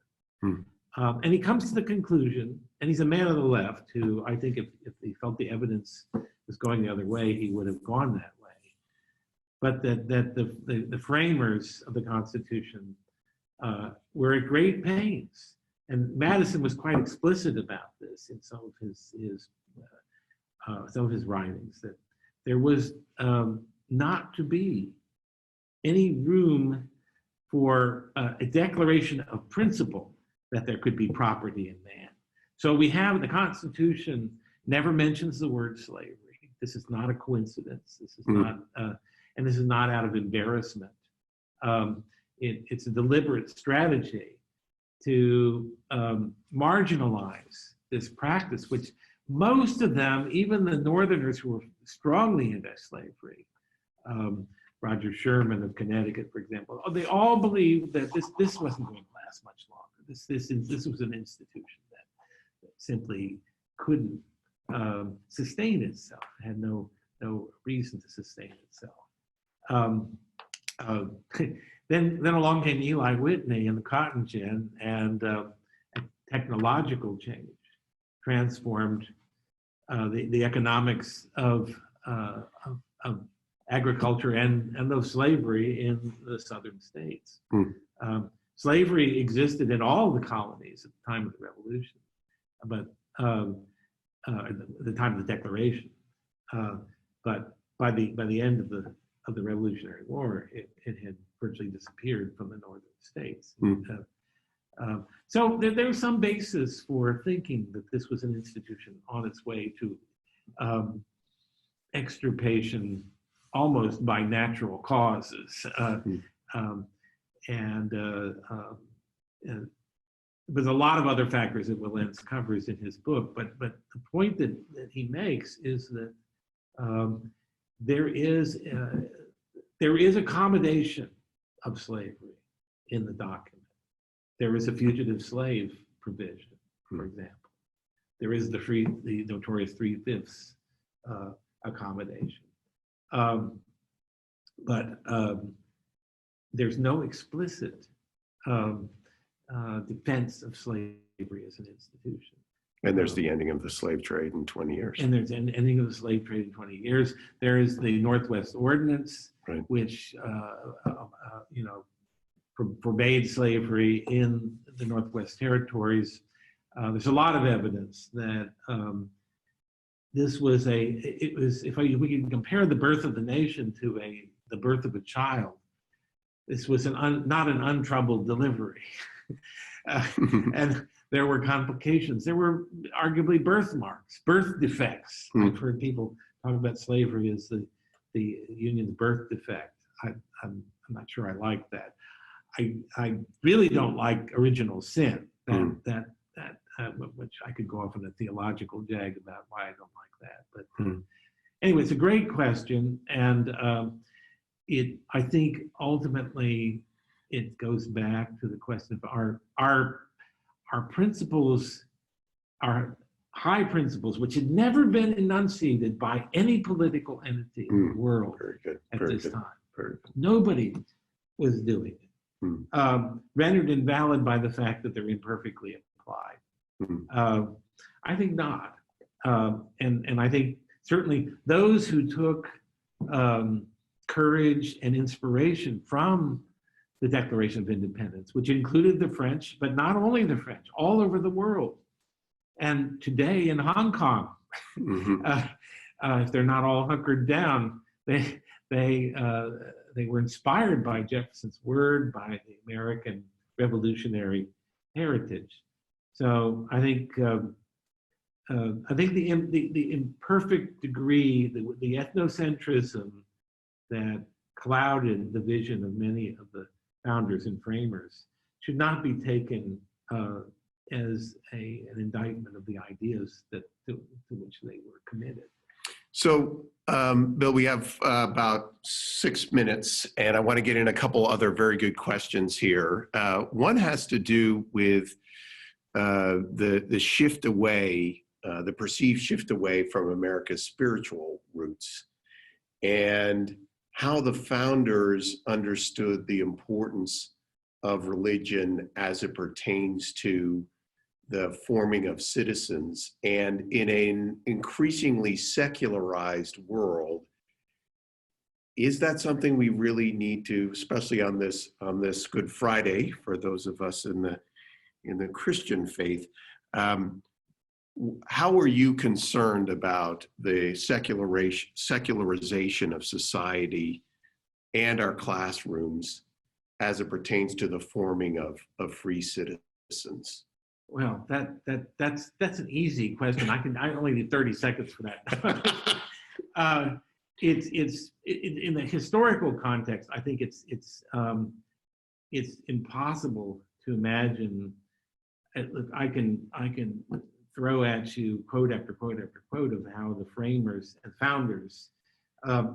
And he comes to the conclusion, and he's a man of the left who I think if he felt the evidence was going the other way, he would have gone that way. But that the framers of the Constitution were at great pains. And Madison was quite explicit about this in some of his writings, that there was not to be any room for a declaration of principle that there could be property in man. So we have the Constitution never mentions the word slavery. This is not a coincidence. This is not, and this is not out of embarrassment It's a deliberate strategy to marginalize this practice, which most of them, even the Northerners who were strongly anti-slavery, Roger Sherman of Connecticut, for example, they all believed that this wasn't going to last much longer. This was an institution that simply couldn't sustain itself. It had no reason to sustain itself. Then along came Eli Whitney and the cotton gin, and technological change transformed the economics of agriculture and of slavery in the southern states. Slavery existed in all the colonies at the time of the Revolution, but at the time of the Declaration. But by the end of the Revolutionary War, it had virtually disappeared from the northern states. So there's some basis for thinking that this was an institution on its way to extirpation almost by natural causes. And there's a lot of other factors that Wilentz covers in his book, but the point that he makes is that there is accommodation of slavery in the document. There is a fugitive slave provision, for example. There is the notorious 3/5 accommodation. But there's no explicit defense of slavery as an institution. And there's the ending of the slave trade in 20 years. And there's an ending of the slave trade in 20 years. There is the Northwest Ordinance, right, which forbade slavery in the Northwest Territories. There's a lot of evidence that this was if we can compare the birth of the nation to the birth of a child, this was not an untroubled delivery. And there were complications. There were arguably birthmarks, birth defects. I've heard people talk about slavery as the Union's birth defect. I'm not sure I like that. I really don't like original sin, which I could go off on a theological jag about why I don't like that. But anyway, it's a great question, and I think ultimately it goes back to the question of our principles, our high principles, which had never been enunciated by any political entity in the world at this time. Nobody was doing it. Rendered invalid by the fact that they're imperfectly applied. I think not. And I think certainly those who took courage and inspiration from the Declaration of Independence, which included the French, but not only the French, all over the world. And today in Hong Kong, if they're not all hunkered down, they were inspired by Jefferson's word, by the American revolutionary heritage. So I think the imperfect degree, the ethnocentrism that clouded the vision of many of the founders and framers should not be taken as an indictment of the ideas to which they were committed. So, Bill, we have about 6 minutes, and I want to get in a couple other very good questions here. One has to do with the shift away, the perceived shift away from America's spiritual roots, and how the founders understood the importance of religion as it pertains to the forming of citizens. And in an increasingly secularized world, is that something we really need to, especially on this Good Friday, for those of us in the Christian faith, how are you concerned about the secularization of society and our classrooms as it pertains to the forming of free citizens? Well, that's an easy question. I only need 30 seconds for that. in the historical context, I think it's impossible to imagine. Look, I can throw at you quote after quote after quote of how the framers and founders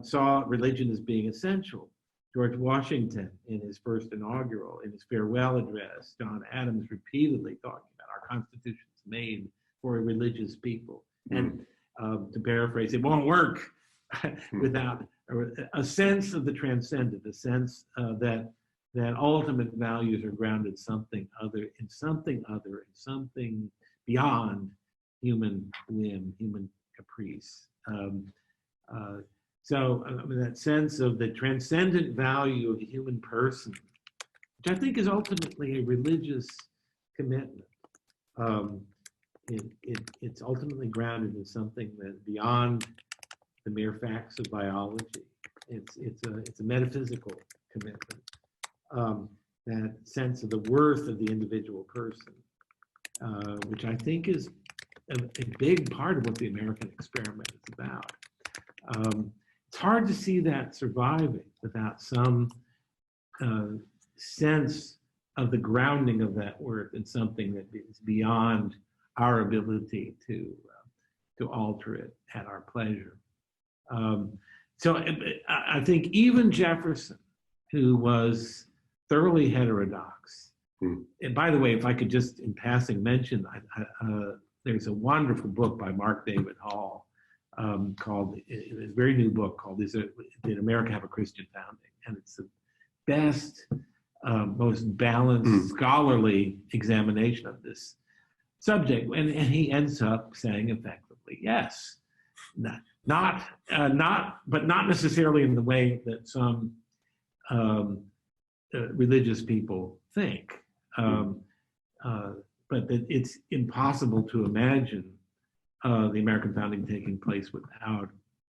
saw religion as being essential. George Washington, in his first inaugural, in his farewell address, John Adams repeatedly talking about our Constitution's made for a religious people. And to paraphrase, it won't work without a sense of the transcendent, a sense that ultimate values are grounded in something beyond human whim, human caprice. So that sense of the transcendent value of the human person, which I think is ultimately a religious commitment. It's ultimately grounded in something that beyond the mere facts of biology. It's a metaphysical commitment. That sense of the worth of the individual person, which I think is a big part of what the American experiment is about. It's hard to see that surviving without some sense of the grounding of that worth in something that is beyond our ability to alter it at our pleasure. So I think even Jefferson, who was thoroughly heterodox, and by the way, if I could just in passing mention, there's a wonderful book by Mark David Hall called, a very new book called Did America Have a Christian Founding? And it's the best, most balanced, scholarly examination of this subject. And he ends up saying effectively, yes, but not necessarily in the way that some religious people think, but that it's impossible to imagine the American founding taking place without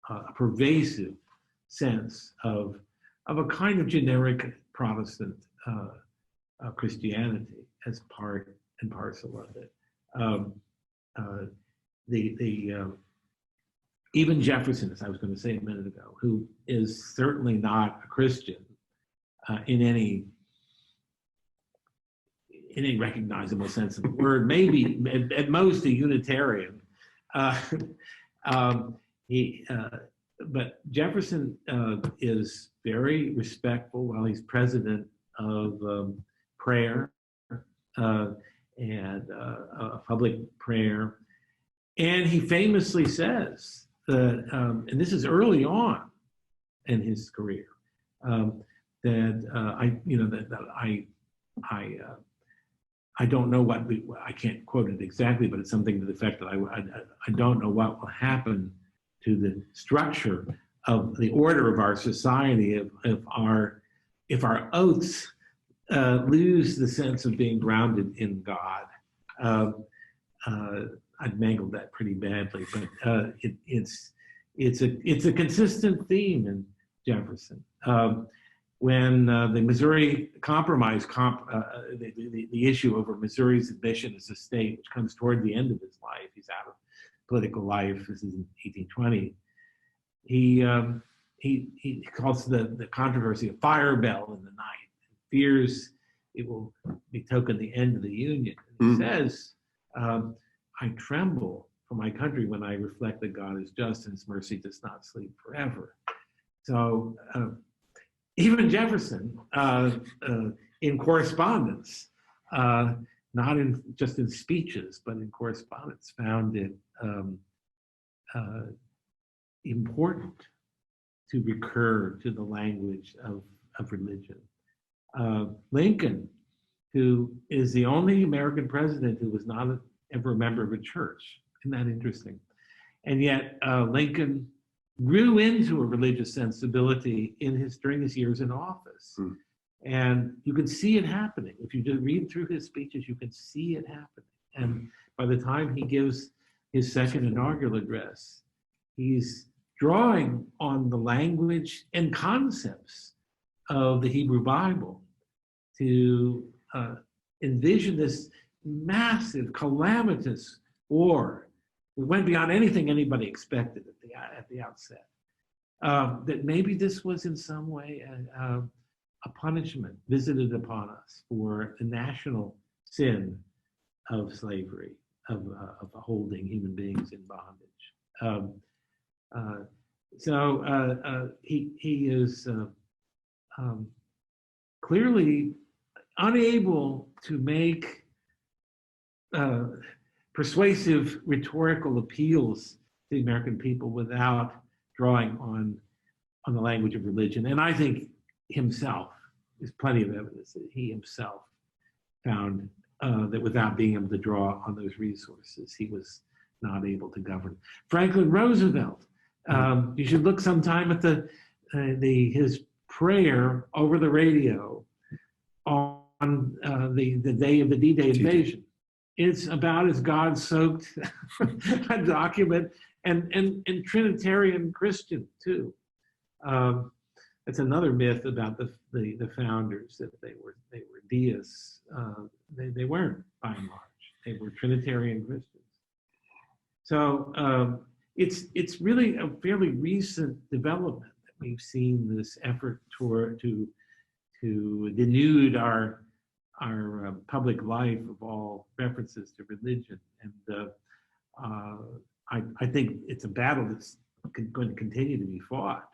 a pervasive sense of a kind of generic Protestant Christianity as part and parcel of it. Even Jefferson, as I was going to say a minute ago, who is certainly not a Christian in any recognizable sense of the word, maybe at most a Unitarian. But Jefferson is very respectful while he's president of prayer and public prayer. And he famously says that, and this is early on in his career, I don't know what I can't quote it exactly, but it's something to the effect that I don't know what will happen to the structure of the order of our society if our oaths lose the sense of being grounded in God. I've mangled that pretty badly, but it's a consistent theme in Jefferson. When the Missouri Compromise, the issue over Missouri's admission as a state, which comes toward the end of his life, he's out of political life. This is in 1820. He calls the controversy a fire bell in the night. Fears it will betoken the end of the Union. And he says, "I tremble for my country when I reflect that God is just and His mercy does not sleep forever." So. Even Jefferson, in correspondence, not just in speeches, but in correspondence, found it important to recur to the language of religion. Lincoln, who is the only American president who was not ever a member of a church, isn't that interesting? And yet Lincoln grew into a religious sensibility during his years in office. And you can see it happening. If you just read through his speeches, you can see it happening. And by the time he gives his second inaugural address, he's drawing on the language and concepts of the Hebrew Bible to envision this massive, calamitous war. It went beyond anything anybody expected at the outset. that maybe this was in some way a punishment visited upon us for the national sin of slavery, of holding human beings in bondage. He is clearly unable to make persuasive rhetorical appeals to the American people without drawing on the language of religion. And I think himself, there's plenty of evidence that he himself found that without being able to draw on those resources, he was not able to govern. Franklin Roosevelt, you should look sometime at his prayer over the radio on the day of the D-Day invasion. It's about as God-soaked a document, and Trinitarian Christian too. It's another myth about the founders, that they were deists. They weren't, by and large. They were Trinitarian Christians. So it's really a fairly recent development that we've seen this effort to denude our public life of all references to religion. And I think it's a battle that's going to continue to be fought,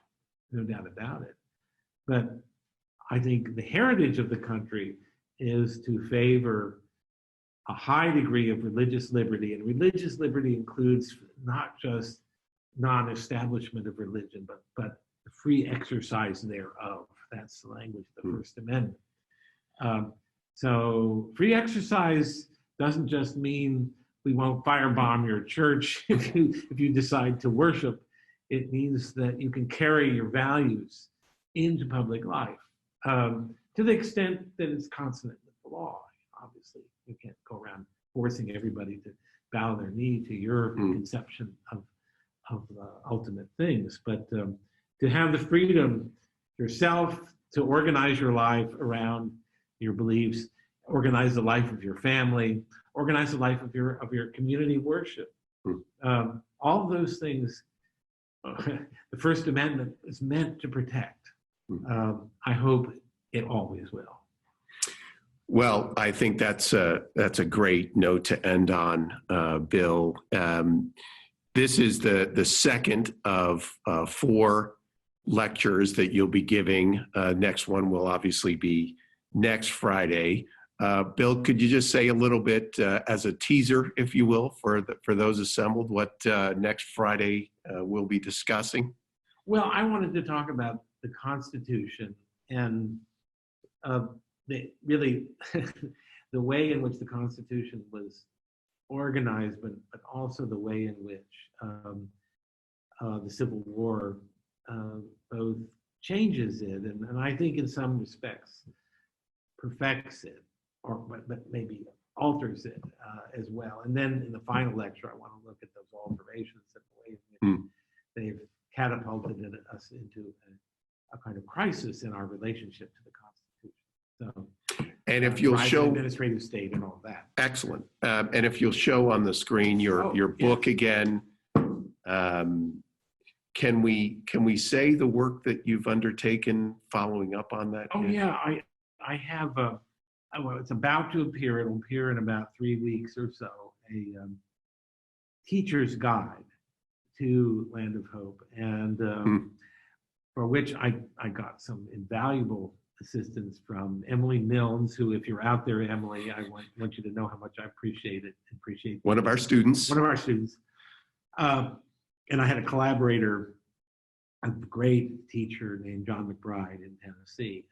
no doubt about it. But I think the heritage of the country is to favor a high degree of religious liberty, and religious liberty includes not just non-establishment of religion, but the free exercise thereof. That's the language of the First Amendment. So free exercise doesn't just mean we won't firebomb your church if you decide to worship. It means that you can carry your values into public life to the extent that it's consonant with the law. Obviously, you can't go around forcing everybody to bow their knee to your conception of ultimate things, but to have the freedom yourself to organize your life around your beliefs, organize the life of your family, organize the life of your community worship. All of those things, the First Amendment is meant to protect. I hope it always will. Well, I think that's a great note to end on, Bill. This is the second of 4 lectures that you'll be giving. Next one will obviously be next Friday. Bill, could you just say a little bit as a teaser, if you will, for those assembled, what next Friday we'll be discussing? Well, I wanted to talk about the Constitution and really the way in which the Constitution was organized, but also the way in which the Civil War both changes it and I think in some respects perfects it, but maybe alters it as well. And then in the final lecture, I want to look at those alterations and the way in which they've catapulted us into a kind of crisis in our relationship to the Constitution. So, and if you'll show administrative state and all that. Excellent. And if you'll show on the screen your book again, can we say the work that you've undertaken following up on that? Oh yeah, I have well, it's about to appear. It'll appear in about 3 weeks or so. A teacher's guide to Land of Hope, and for which I got some invaluable assistance from Emily Milnes, who, if you're out there, Emily, I want you to know how much I appreciate it. One of our students. One of our students. And I had a collaborator, a great teacher named John McBride in Tennessee.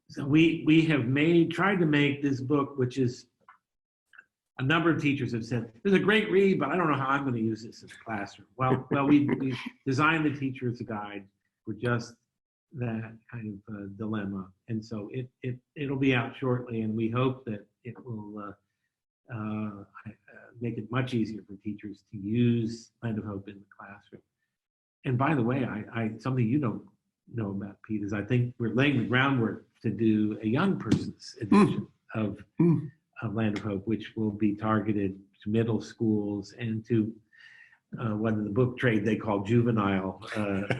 So we have tried to make this book, which is, a number of teachers have said, this is a great read, but I don't know how I'm going to use this in the classroom. Well, we designed the teacher's guide for just that kind of dilemma. And so it'll be out shortly, and we hope that it will make it much easier for teachers to use Land of Hope in the classroom. And by the way, something you don't know about, Pete, is I think we're laying the groundwork to do a young person's edition of Land of Hope, which will be targeted to middle schools and to what in the book trade they call juvenile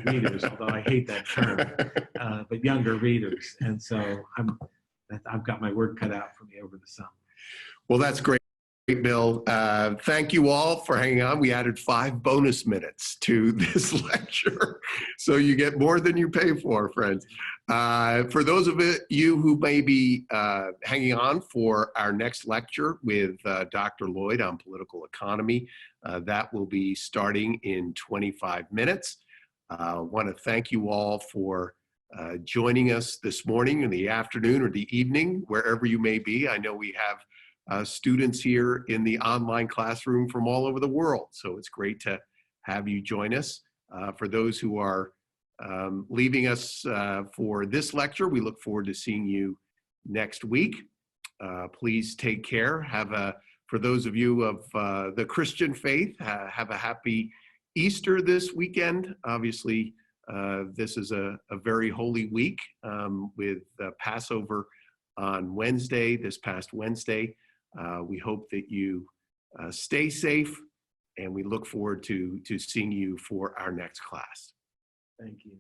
readers, although I hate that term, but younger readers. And so I've got my work cut out for me over the summer. Well, that's great, Bill. Thank you all for hanging on. We added 5 bonus minutes to this lecture, so you get more than you pay for, friends. For those of you who may be hanging on for our next lecture with Dr. Lloyd on political economy, that will be starting in 25 minutes. I want to thank you all for joining us this morning, in the afternoon, or the evening, wherever you may be. I know we have students here in the online classroom from all over the world, so it's great to have you join us. For those who are leaving us for this lecture, we look forward to seeing you next week. Please take care. For those of you of the Christian faith, have a happy Easter this weekend. Obviously, this is a very holy week with Passover on Wednesday, this past Wednesday. We hope that you stay safe, and we look forward to seeing you for our next class. Thank you.